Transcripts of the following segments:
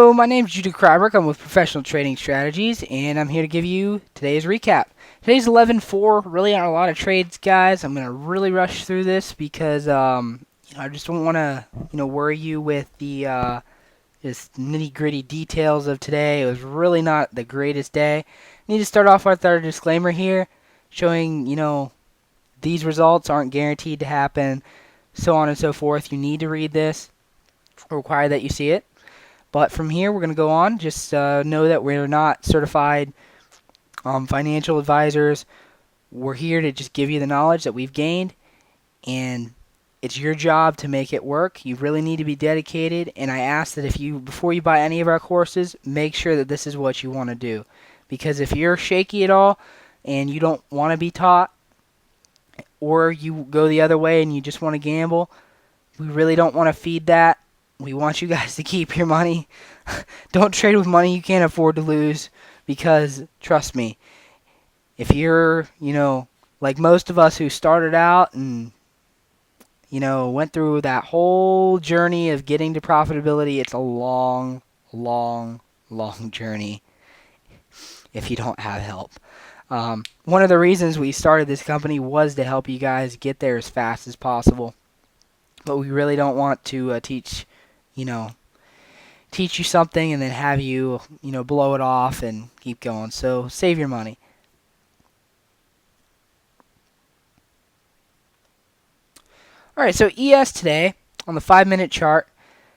Hello, my name is Judah Kryberg. I'm with Professional Trading Strategies, and I'm here to give you today's recap. Today's 11-4. Really aren't a lot of trades, guys. I'm going to really rush through this because I just don't want to worry you with the just nitty-gritty details of today. It was really not the greatest day. I need to start off with our disclaimer here, showing these results aren't guaranteed to happen, so on and so forth. You need to read this. Require that you see it. But from here, we're going to go on. Just know that we're not certified financial advisors. We're here to just give you the knowledge that we've gained, and it's your job to make it work. You really need to be dedicated, and I ask that before you buy any of our courses, make sure that this is what you want to do. Because if you're shaky at all and you don't want to be taught, or you go the other way and you just want to gamble, we really don't want to feed that. We want you guys to keep your money. Don't trade with money you can't afford to lose, because trust me, if you're, like most of us who started out and, went through that whole journey of getting to profitability, it's a long, long, long journey if you don't have help. One of the reasons we started this company was to help you guys get there as fast as possible. But we really don't want to teach you something and then have you, blow it off and keep going. So save your money. Alright, so ES today on the 5-minute chart.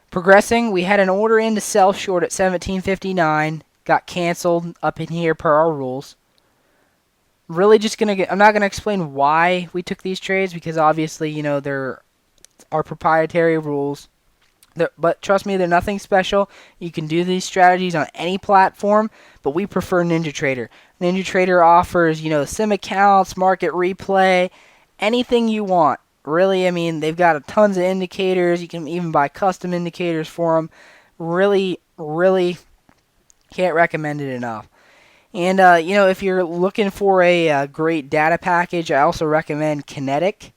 Progressing, we had an order in to sell short at 17.59. Got canceled up in here per our rules. Really just I'm not going to explain why we took these trades, because obviously, they're our proprietary rules. But trust me, they're nothing special. You can do these strategies on any platform, but we prefer NinjaTrader. NinjaTrader offers, sim accounts, market replay, anything you want. Really, they've got tons of indicators. You can even buy custom indicators for them. Really, really can't recommend it enough. And, if you're looking for a great data package, I also recommend Kinetic.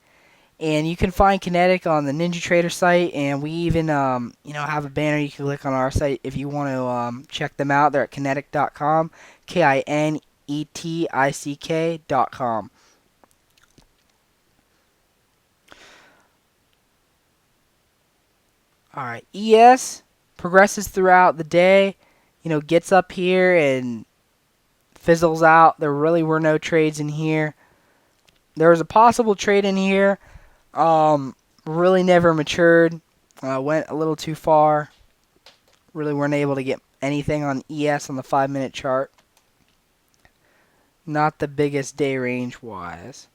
And you can find Kinetic on the NinjaTrader site, and we even have a banner you can click on our site if you want to check them out. They're at kinetic.com, kinetic.com. All right, ES progresses throughout the day, gets up here and fizzles out. There really were no trades in here. There was a possible trade in here. Really never matured. Went a little too far. Really weren't able to get anything on ES on the 5-minute chart. Not the biggest day range wise.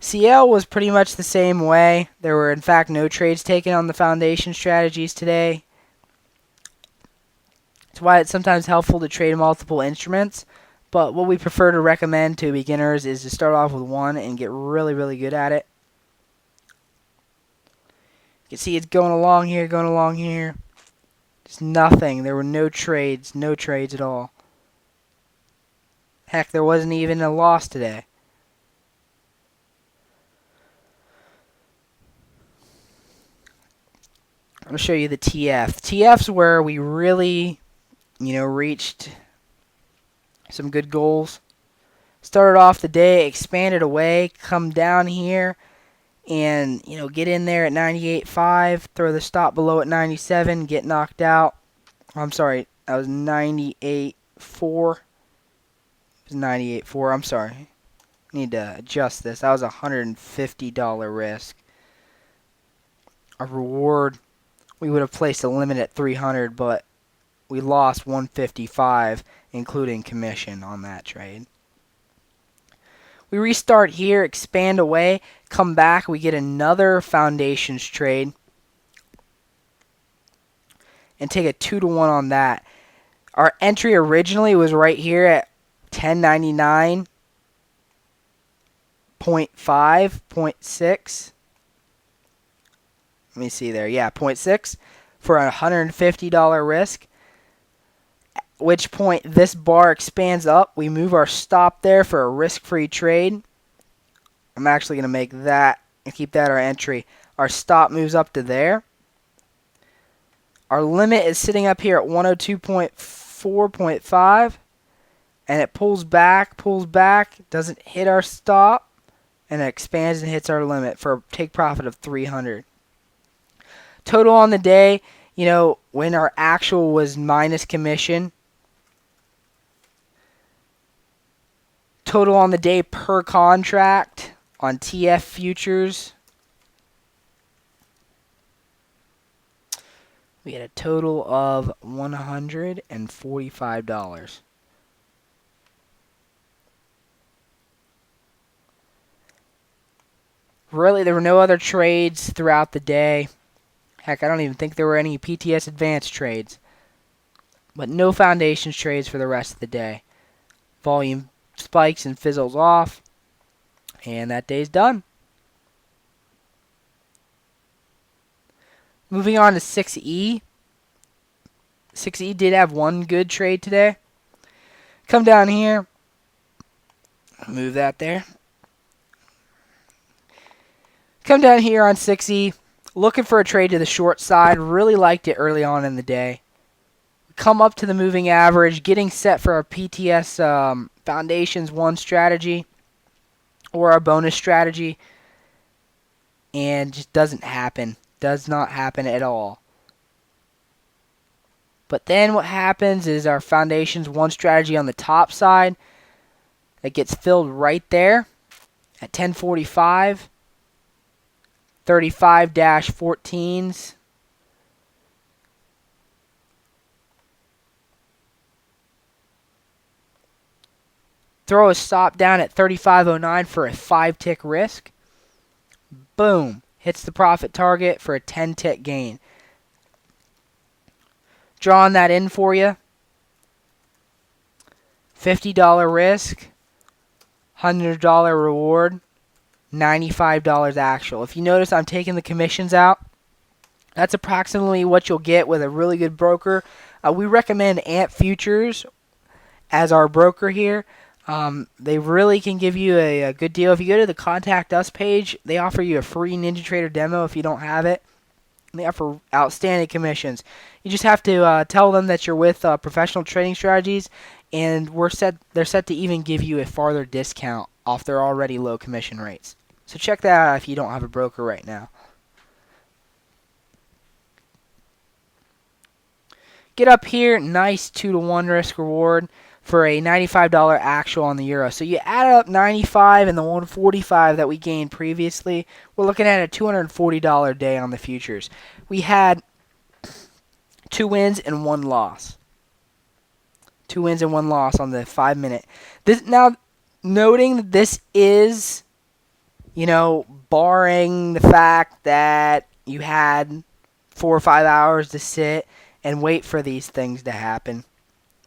CL was pretty much the same way. There were in fact no trades taken on the foundation strategies today. That's why it's sometimes helpful to trade multiple instruments. But what we prefer to recommend to beginners is to start off with one and get really, really good at it. You can see it's going along here. Just nothing. There were no trades at all. Heck, there wasn't even a loss today. I'm going to show you the TF. TF's where we really, reached some good goals. Started off the day, expanded away, come down here, and get in there at 98.5, throw the stop below at 97, get knocked out. I'm sorry, that was 98.4. It was 98.4. I'm sorry. Need to adjust this. That was a $150 risk. A reward, we would have placed a limit at 300, but we lost 155, including commission on that trade. We restart here, expand away, come back, we get another foundations trade, and take a 2-to-1 on that. Our entry originally was right here at 1099.5, 0.6. Let me see there. Yeah, 0.6 for a $150 risk. Which point this bar expands up. We move our stop there for a risk-free trade. I'm actually going to make that and keep that our entry. Our stop moves up to there. Our limit is sitting up here at 102.4.5, and it pulls back, doesn't hit our stop, and it expands and hits our limit for a take profit of 300. Total on the day, when our actual was minus commission, total on the day per contract on TF futures, we had a total of $145. Really, there were no other trades throughout the day. Heck, I don't even think there were any PTS advanced trades. But no foundations trades for the rest of the day. Volume spikes and fizzles off. And that day's done. Moving on to 6E. 6E did have one good trade today. Come down here. Move that there. Come down here on 6E. Looking for a trade to the short side. Really liked it early on in the day. Come up to the moving average. Getting set for our PTS Foundations 1 strategy. Or our bonus strategy. And just doesn't happen. Does not happen at all. But then what happens is our Foundations 1 strategy on the top side. That gets filled right there. At 10:45. 35-14s. Throw a stop down at 35.09 for a 5-tick risk. Boom. Hits the profit target for a 10-tick gain. Drawing that in for you. $50 risk. $100 reward. $95 actual. If you notice, I'm taking the commissions out. That's approximately what you'll get with a really good broker. We recommend Ant Futures as our broker here. They really can give you a good deal. If you go to the Contact Us page, they offer you a free NinjaTrader demo if you don't have it. They offer outstanding commissions. You just have to tell them that you're with Professional Trading Strategies, and they're set to even give you a farther discount off their already low commission rates. So check that out if you don't have a broker right now. Get up here, nice 2-to-1 risk reward for a $95 actual on the euro. So you add up 95 and the 145 that we gained previously, we're looking at a $240 day on the futures. We had 2 wins and 1 loss. 2 wins and 1 loss on the 5-minute. Now, noting that this is, barring the fact that you had 4 or 5 hours to sit and wait for these things to happen.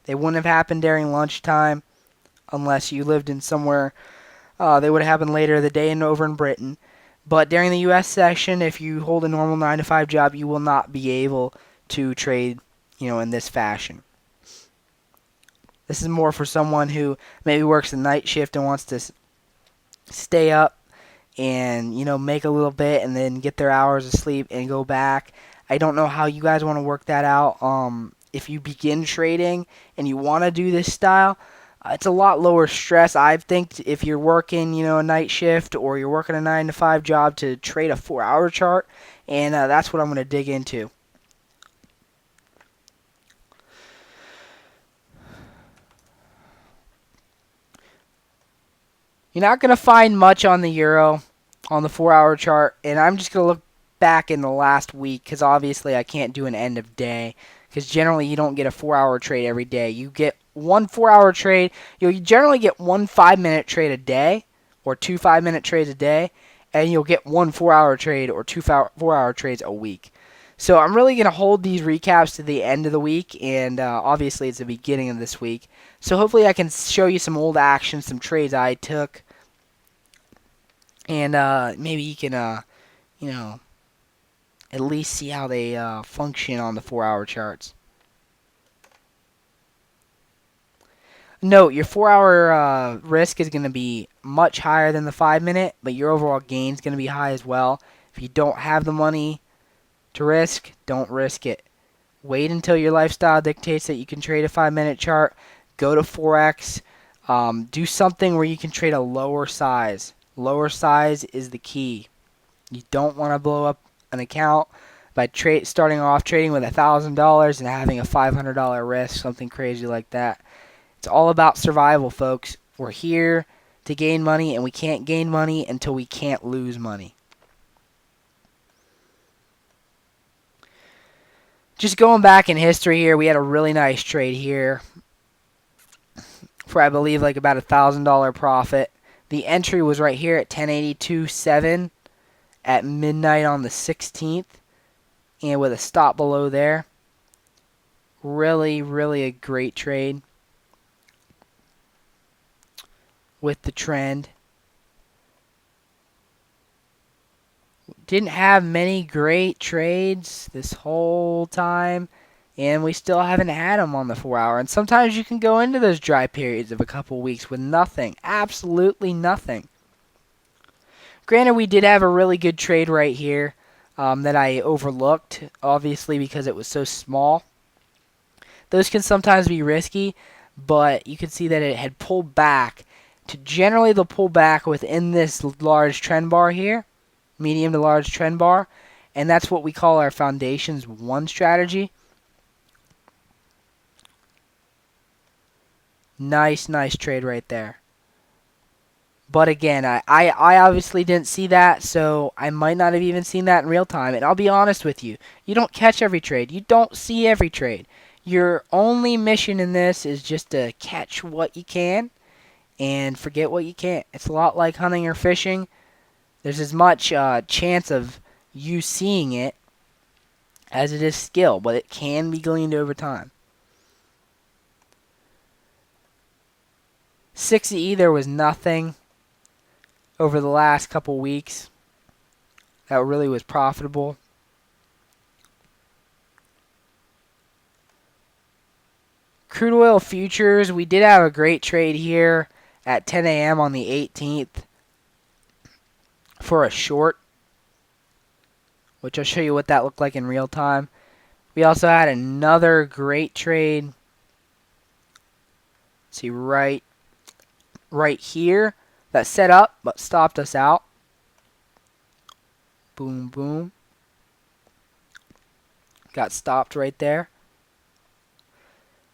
They wouldn't have happened during lunchtime unless you lived in somewhere. They would have happened later in the day and over in Britain. But during the U.S. session, if you hold a normal 9-to-5 job, you will not be able to trade, in this fashion. This is more for someone who maybe works the night shift and wants to stay up and, make a little bit and then get their hours of sleep and go back. I don't know how you guys want to work that out. If you begin trading and you want to do this style, it's a lot lower stress. I think if you're working, a night shift or you're working a 9-to-5 job to trade a 4-hour chart, and that's what I'm going to dig into. You're not going to find much on the euro on the 4-hour chart, and I'm just going to look back in the last week because obviously I can't do an end of day because generally you don't get a 4-hour trade every day. You get one 4-hour trade. You generally get one 5-minute trade a day or 2 5-minute trades a day, and you'll get one 4-hour trade or 2 4-hour trades a week. So I'm really going to hold these recaps to the end of the week, and obviously it's the beginning of this week. So hopefully I can show you some old action, some trades I took, and maybe you can, at least see how they function on the 4-hour charts. Note, your 4-hour risk is going to be much higher than the 5-minute, but your overall gain is going to be high as well. If you don't have the money to risk, don't risk it. Wait until your lifestyle dictates that you can trade a 5-minute chart. Go to Forex. Do something where you can trade a lower size. Lower size is the key. You don't want to blow up an account by starting off trading with $1,000 and having a $500 risk, something crazy like that. It's all about survival, folks. We're here to gain money, and we can't gain money until we can't lose money. Just going back in history here, we had a really nice trade here for, I believe, like about $1,000 profit. The entry was right here at 1082.7 at midnight on the 16th, and with a stop below there. Really, really a great trade with the trend. Didn't have many great trades this whole time, and we still haven't had them on the 4-hour. And sometimes you can go into those dry periods of a couple weeks with nothing, absolutely nothing. Granted, we did have a really good trade right here that I overlooked, obviously because it was so small. Those can sometimes be risky, but you can see that it had pulled back to generally the pull back within this large trend bar here. Medium to large trend bar, and that's what we call our Foundations 1 strategy. Nice trade right there. But again, I obviously didn't see that, so I might not have even seen that in real time. And I'll be honest with you, you don't catch every trade. You don't see every trade. Your only mission in this is just to catch what you can and forget what you can't. It's a lot like hunting or fishing. There's as much chance of you seeing it as it is skill, but it can be gleaned over time. 6E, there was nothing over the last couple weeks that really was profitable. Crude oil futures, we did have a great trade here at 10 a.m. on the 18th. For a short, which I'll show you what that looked like in real time. We also had another great trade. See right here that set up but stopped us out. Boom, boom. Got stopped right there.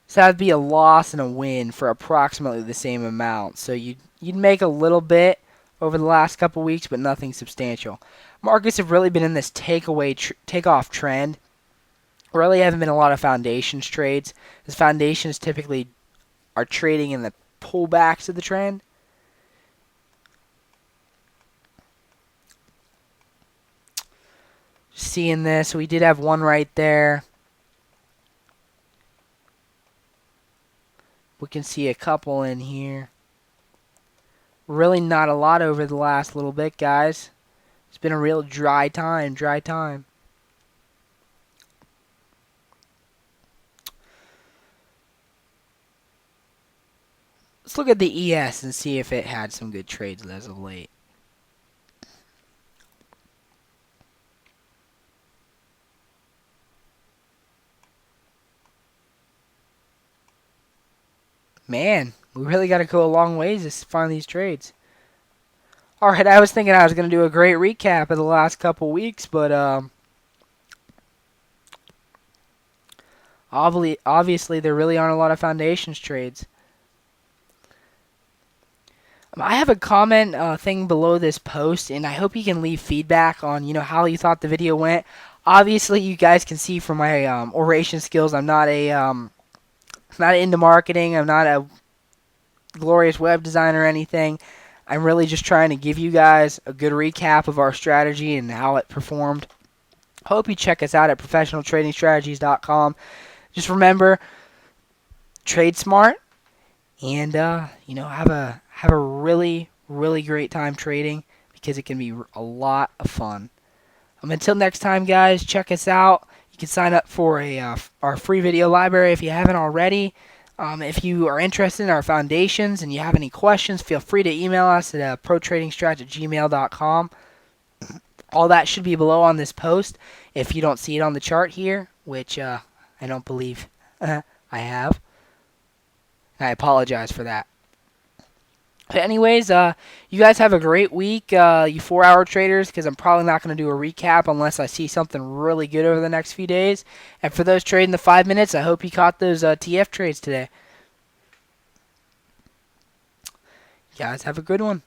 So that'd be a loss and a win for approximately the same amount. So you'd make a little bit over the last couple weeks, but nothing substantial. Markets have really been in this takeoff trend. Really haven't been a lot of foundations trades, as foundations typically are trading in the pullbacks of the trend. Seeing this, we did have one right there. We can see a couple in here. Really not a lot over the last little bit, guys. It's been a real dry time. Let's look at the ES and see if it had some good trades as of late. Man, we really got to go a long ways to find these trades. Alright, I was thinking I was going to do a great recap of the last couple weeks, but obviously there really aren't a lot of foundations trades. I have a comment thing below this post, and I hope you can leave feedback on how you thought the video went. Obviously, you guys can see from my oration skills, I'm not into marketing. I'm not a glorious web designer or anything. I'm really just trying to give you guys a good recap of our strategy and how it performed. Hope you check us out at professionaltradingstrategies.com. Just remember, trade smart, and have a really great time trading, because it can be a lot of fun. Until next time, guys, check us out. You can sign up for our free video library if you haven't already. If you are interested in our foundations and you have any questions, feel free to email us at protradingstrat@gmail.com. All that should be below on this post if you don't see it on the chart here, which I I don't believe I have. I apologize for that. But anyways, you guys have a great week, you 4-hour traders, because I'm probably not going to do a recap unless I see something really good over the next few days. And for those trading the 5 minutes, I hope you caught those TF trades today. You guys have a good one.